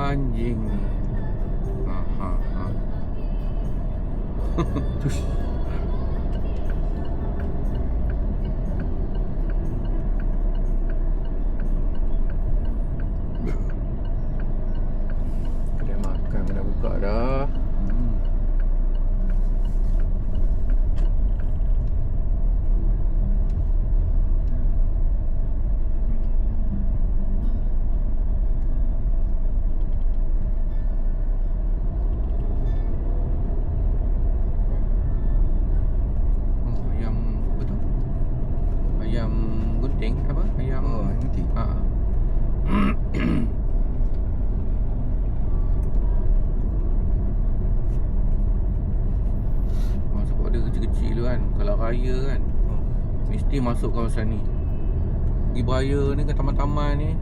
Anjing ni. Ha. Tush. Kedai makan pun dah buka dah. Ayam betul. Ayam gunting apa? Ayam Nanti. ha. Masa order kecil-kecil tu kan. Kalau raya kan mesti masuk kawasan ni. Pergi beraya ni ke taman-taman ni.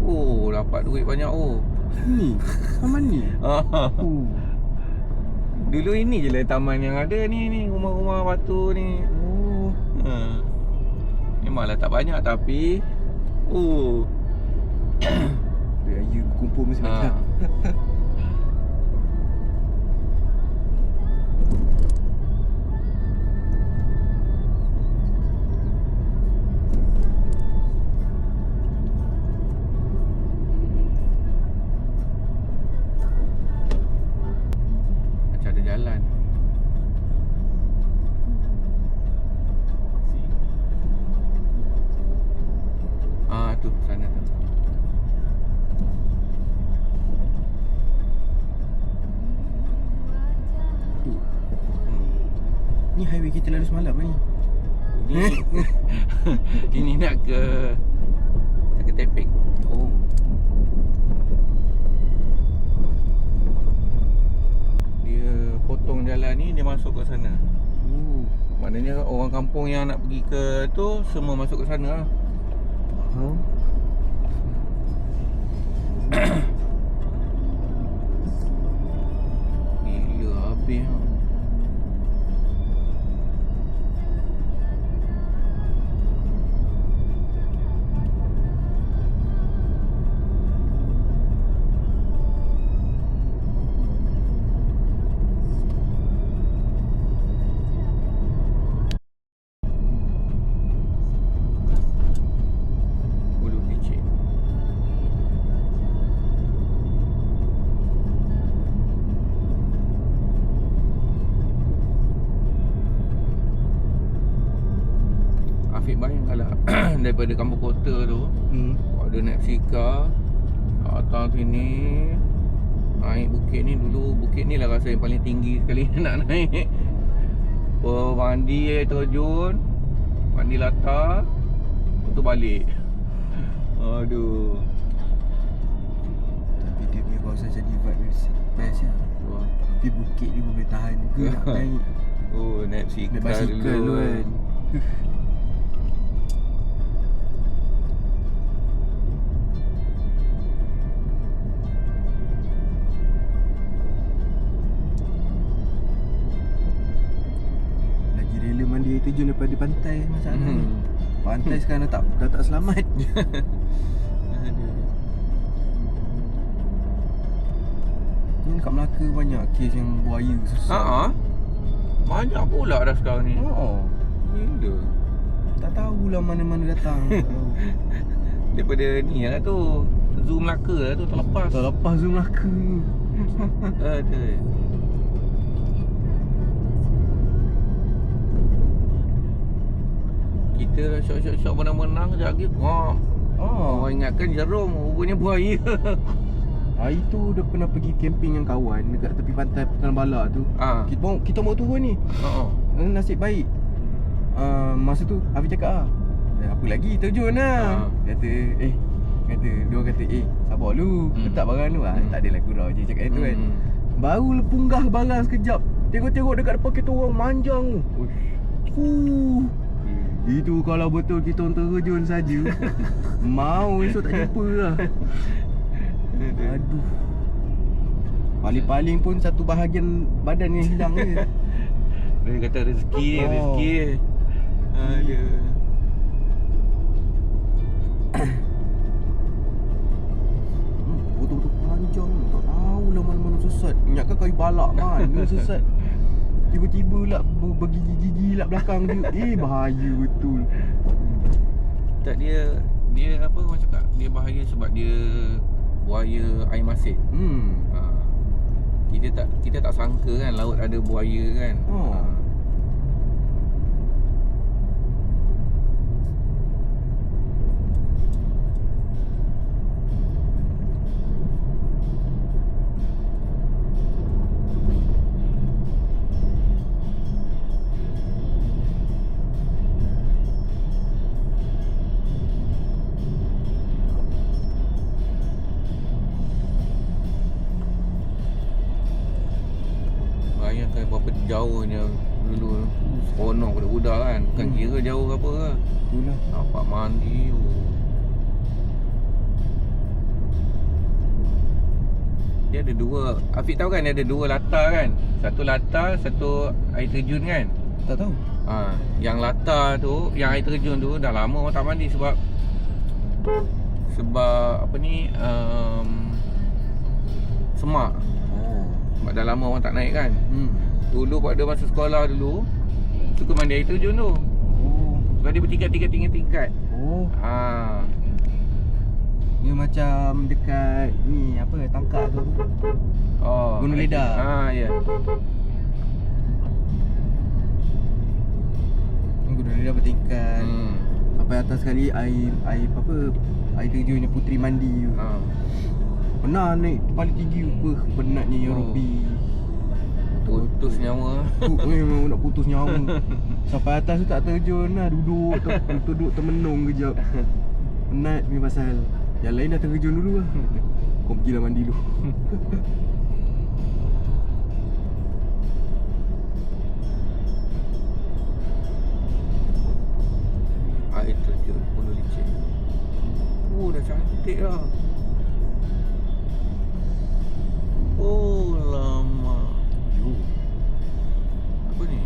Oh, dapat duit banyak oh. Ni. Taman ni. Dulu ini je lah taman yang ada ni rumah-rumah batu ni. Oh. Memanglah tak banyak tapi Raya berkumpul mesti Ha. banyak. macam ada jalan. Tu sana tu. Ni highway kita lalu semalam ni. Ini ini nak ke Teping. Oh. Dia potong jalan ni, dia masuk ke sana. Maknanya orang kampung yang nak pergi ke tu semua masuk ke sana lah. Faham. Gila habis lah. Ulu licin. Afiq bayang kalau daripada kampung kota tu ada naik basikal datang sini naik bukit ni. Dulu bukit ni lah rasa yang paling tinggi sekali nak naik. Mandi terjun, mandi latar, lepas tu balik. Aduh. Tapi dia punya kawasan jadi vibe best lah. Wah. Tapi bukit ni pun boleh tahan juga nak naik. Oh, naik Naik basikal basikal dulu tu kan. Lagi rela mandi air terjun daripada pantai masalah ni. Pantai sekarang dah tak selamat. Ni kat Melaka banyak kes yang buaya susah. Banyak pula dah sekarang ni. Gila. Tak tahulah mana-mana datang. Tak tahu. Daripada ni lah tu, Zoo Melaka lah tu terlepas. Terlepas Zoo Melaka. Ada. Kita dah syok-syok menang-menang kejap lagi orang ingatkan jerum, rupanya buaya. Hari tu dah pernah pergi camping dengan kawan dekat tepi pantai Pekan Bala tu. Kita mau turun ni. Nasib baik. Masa tu Hafiz cakap apa lagi terjun lah. Dia kata sabar lu, letak barang lu lah. Tak adalah gurau je cakap tu kan. Baru punggah barang sekejap, tengok-tengok dekat depan kita orang manjang. Itu kalau betul kita orang terjun saja. Mau esok tak jumpa lah. Aduh. Paling-paling pun satu bahagian badan yang hilang je. Dia kata rezeki. Aduh. Betul-betul panjang. galak mana sesat. Tiba-tiba lah bergigi-gigi lah belakang dia. Bahaya betul. Tak, dia apa orang cakap, dia bahaya sebab dia buaya air masin. Kita tak sangka kan laut ada buaya kan. Bayangkan berapa jauhnya dulu. Seronok budak-budak kan. Bukan kira jauh apa ke. Itulah. Nampak mandi. Dia ada dua. Afiq tahu kan dia ada dua latar kan. Satu latar, satu air terjun kan. Tak tahu. Yang latar tu, yang air terjun tu dah lama orang tak mandi sebab apa ni, semak. Sebab dah lama orang tak naik kan. Dulu pada masa sekolah dulu suka mandi air terjun tu. Sebab dia bertingkat-tingkat. Dia macam dekat ni apa, Tangkak tu. Gunung Ledar. Ya. Gunung Ledar bertingkat. Sampai atas sekali air terjunnya Puteri Mandi tu. Pernah naik paling tinggi. Penatnya ya Rabbi. Putus nyawa. Memang nak putus nyawa. Sampai atas tu tak terjun lah. Duduk termenung kejap. Penat ni pasal yang lain dah terjun dulu lah. Kau pergilah mandi dulu. Air terjun Pulau Licin. Dah cantik lah. Lama. Apa ni?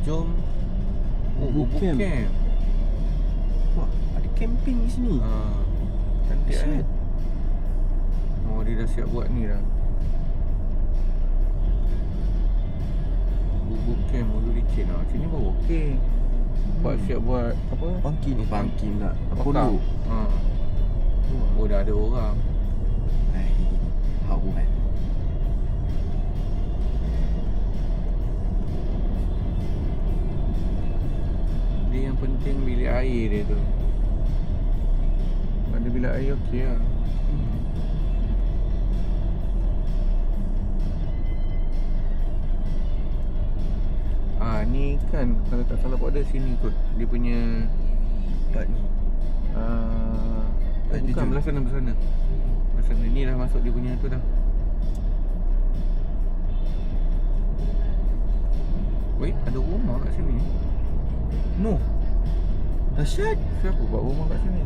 Jom Boot camp. Wah, ada camping di sini. Cantik kan? Dia dah siap buat ni dah. Boot camp Pulau Licin lah. Sini baru okey. Siap buat apa? Pangkin tak. Pondok. Dah ada orang. Hau kan. Dia yang penting bilik air dia tu. Ada bilik air okey lah. Ni kan kalau tak salah pada sini kot. Dia punya Tempat ni. Bukan belah sana. Belah sana ni dah masuk dia punya tu dah. Wait, ada rumah kat sini. No. Dahsyat. Siapa buat rumah kat sini?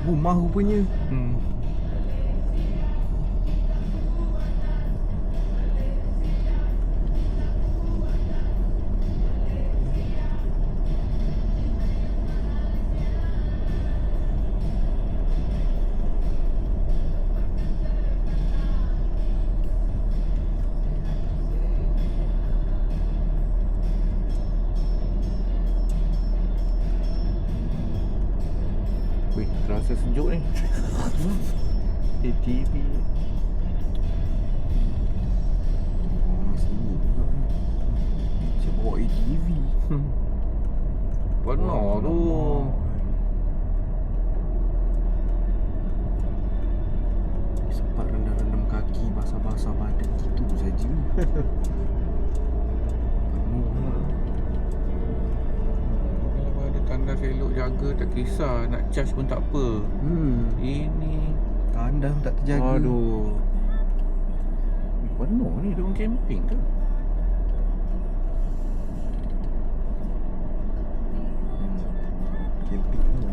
Rumah rupanya. Terasa sejuk ni. ATV. Sini juga ni. Saya bawa ATV. Penuh tu. Sempat rendam-rendam kaki, basah-basah badan gitu saja. Kalau ada tanda elok jaga tak kisah, nak charge pun tak apa. Ini tanda tak terjaga. Aduh. Penuh ni dia orang camping ke? Camping ni.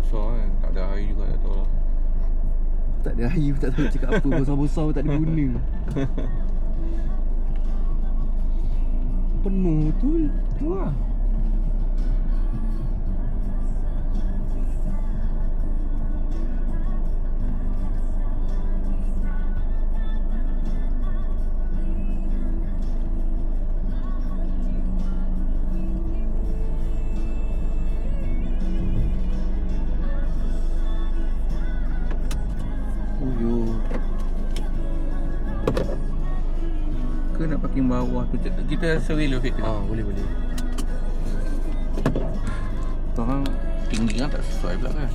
besar kan. Tak ada air juga tak tahu lah. Tak ada air pun tak tahu cakap apa. Besar-besar pun tak ada guna. Penuh tu. Tu lah. Ke nak parking bawah tu, kita survey dulu fit. Boleh. Orang tinggi kan tak sesuai pula kan.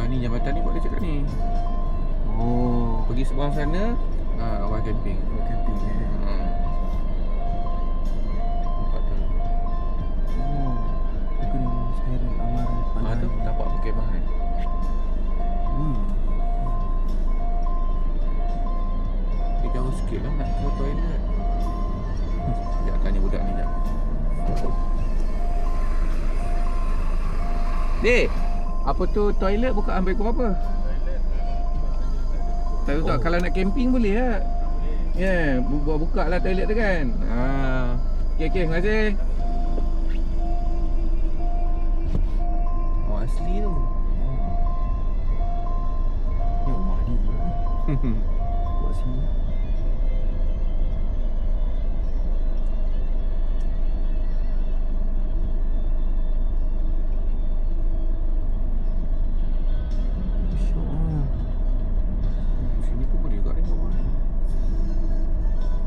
Ni jambatan ni buat dia cakap ni. Pergi seberang sana, awal camping. Camping Nampak tu. Aku ni siren amaran pandai. Tu dapat perkemahan. Dia jauh sikit lah nak ke toilet. Sekejap tanya budak ni sekejap. Dek, apa tu toilet buka ambil kau apa? Tahu tak kalau nak camping boleh tak? Ya, buka lah toilet tu kan. Okey, terima kasih. Oh, asli tu. Ni rumah dia. Buat sini.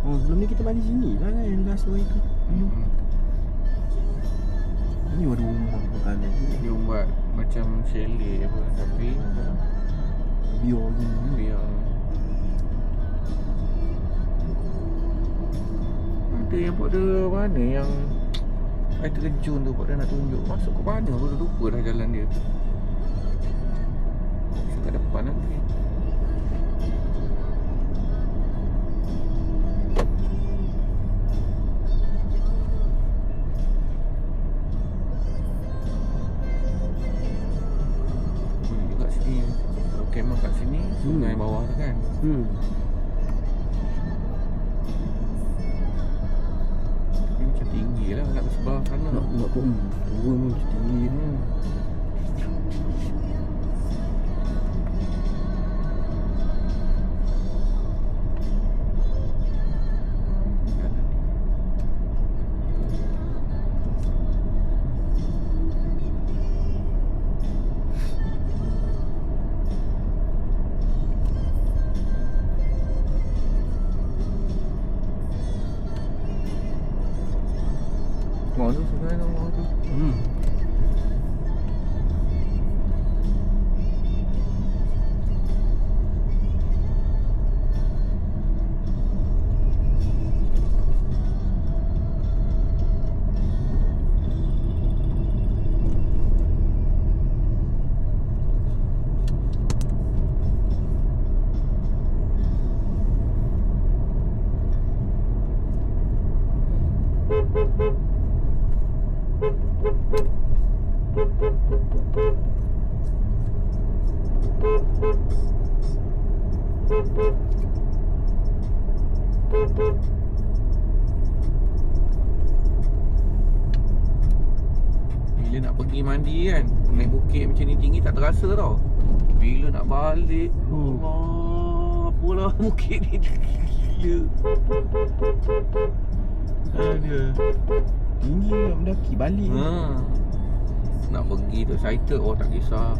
Sebelum ni kita mandi sini lah kan, last hari tu. Ni ada rumah makanan. Dia buat macam chalet apa, tapi biar gini. biar ada yang pada mana yang air terjun tu pada nak tunjuk. Masuk ke mana aku dah lupa dah jalan dia. Masuk kat depan nanti. Kat sini, kemah kat sini, sungai bawah tu kan. Ni macam tinggi lah nak ke sebelah sana. Nak pun turun pun macam tinggi ni. Bila nak pergi mandi kan, naik bukit macam ni tinggi tak terasa tau. Bila nak balik, Allah, apalah bukit ni gila. Ada tinggi nak mendaki balik. Nak pergi tu excited, oh tak kisah.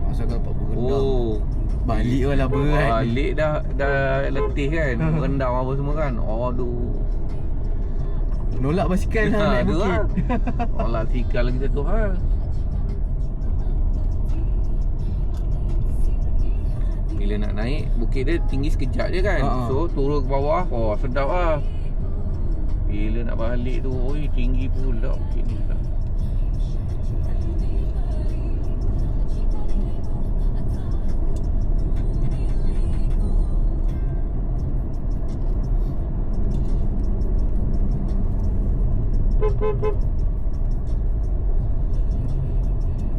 Asal kau dapat berenang. Oh, balik lah berat. Balik dah letih kan, rendam apa semua kan. Aduh. Nolak basikal lah naik bukit. Allah sikal lagi satu hal. Bila nak naik, bukit dia tinggi sekejap je kan. So turun ke bawah, oh sedap lah. Bila nak balik tu, oi tinggi pula bukit ni.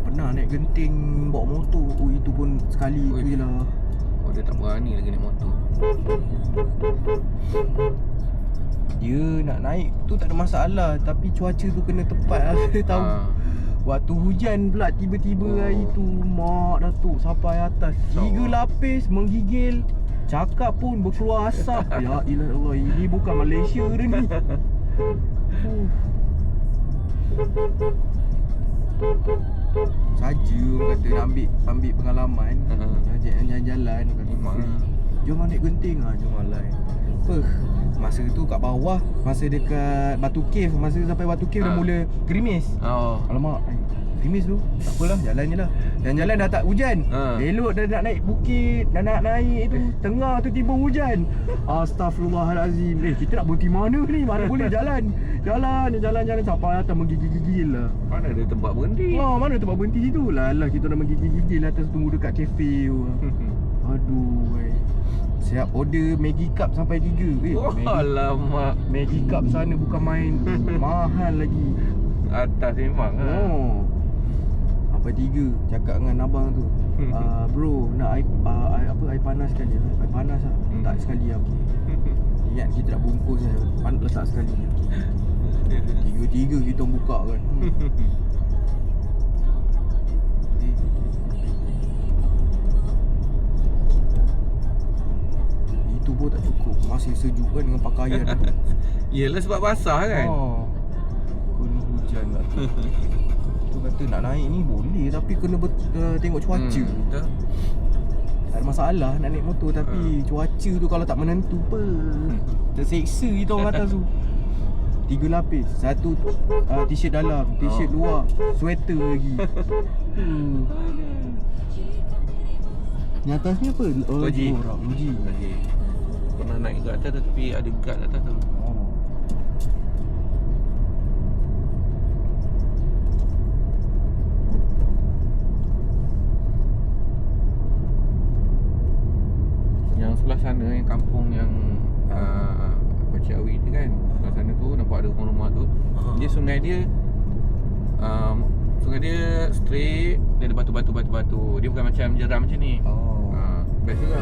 Pernah naik genting bawa motor. Oh itu pun sekali tu je lah. Oh dia tak berani lagi naik motor. Dia nak naik tu tak ada masalah, tapi cuaca tu kena tepat lah. Tahu. Waktu hujan pula tiba-tiba hari tu, mak Datuk sampai atas 3 lapis menggigil. Cakap pun berkeluar asap. Ya ilah Allah, ini bukan Malaysia dah ni. Saja orang kata nak ambil pengalaman. Ajak jalan-jalan kata, jom naik genting ah, jom malai. Masa tu kat bawah, masa dekat Batu Cave, masa sampai Batu Cave dah mula gerimis. Alamak, gerimis tu tak apalah, jalan je lah. Jalan-jalan dah tak hujan. Elok dah nak naik bukit, dah nak naik tu, tengah tu tiba hujan. Astaghfirullahalazim. Kita nak berhenti mana ni? Mana boleh jalan. Jalan sampai atas menggigil-gigil lah. Mana ada tempat berhenti? Mana tempat berhenti situ? Lah kita dah menggigil-gigil atas, tunggu dekat kafe tu. Aduh, siap order Maggi Cup sampai 3. Alamak, Maggi Cup sana bukan main. Mahal lagi. Atas memang sampai 3. Cakap dengan abang tu, bro nak air panas sekali. Air panas lah. Tak sekali lah. Ingat kita nak bungkus kan, letak sekali. Tiga kita buka kan. Itu pun tak cukup, masih sejuk kan dengan pakaian. Yelah sebab basah kan. Kena hujan lah. Tu kata nak naik ni boleh, tapi kena tengok cuaca. Betul. Tak ada masalah nak naik motor, tapi cuaca tu kalau tak menentu terseksa kita orang atas tu. 3 lapis, satu t-shirt dalam, t-shirt luar, sweater lagi. Ni atas ni apa? Loji. Loji. Pernah naik ke atas tu, tapi ada guard atas tu. Yang sebelah sana, yang kampung yang Ciawi tu kan, sebelah sana tu nampak ada rumah-rumah tu. Dia sungai dia straight, dia ada batu-batu. Dia bukan macam jeram macam ni. Best juga.